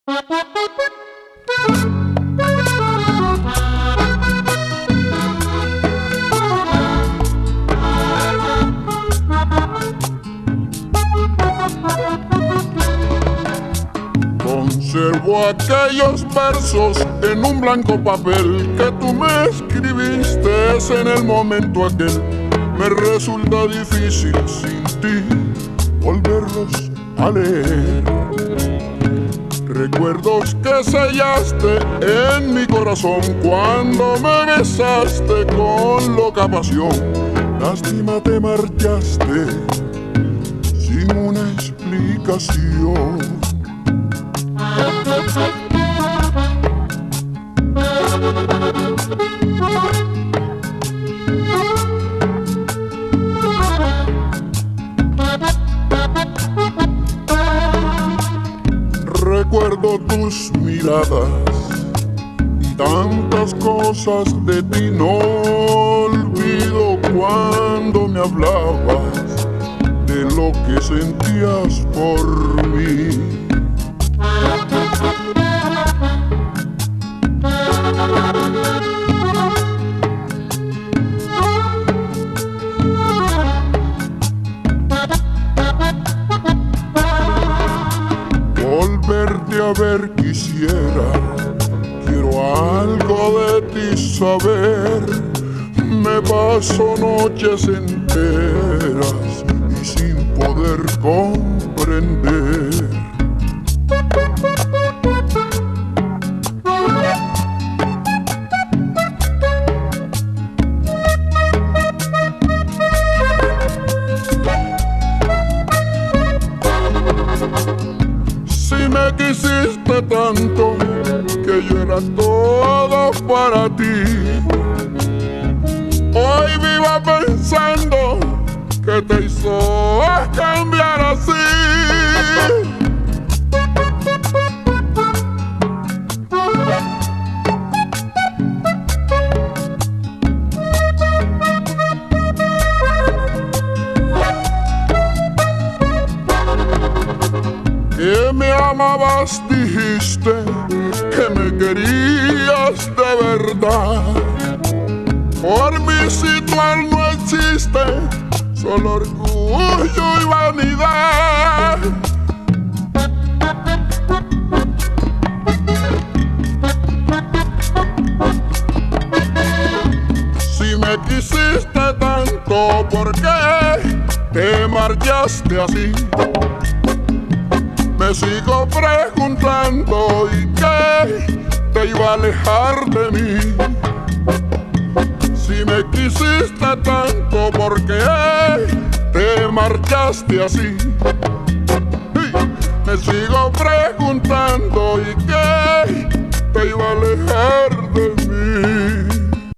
Conservo aquellos versos en un blanco papel que tú me escribiste en el momento aquel. Me resulta difícil sin ti volverlos a leer. Recuerdos que sellaste en mi corazón cuando me besaste con loca pasión. Lástima te marchaste sin una explicación. Recuerdo tus miradas y tantas cosas de ti no olvido cuando me hablabas de lo que sentías por mí. Volverte a ver quisiera, quiero algo de ti saber. Me paso noches enteras y sin poder comprender. Me quisiste tanto que yo era todo para ti. Hoy vivo pensando que te hizo cambiar así. Que me amabas, dijiste que me querías de verdad. Por mí si tu no existe, solo orgullo y vanidad. Si me quisiste tanto, ¿por qué te marchaste así? Me sigo preguntando ¿y qué te iba a alejar de mí? Si me quisiste tanto, ¿por qué te marchaste así? Me sigo preguntando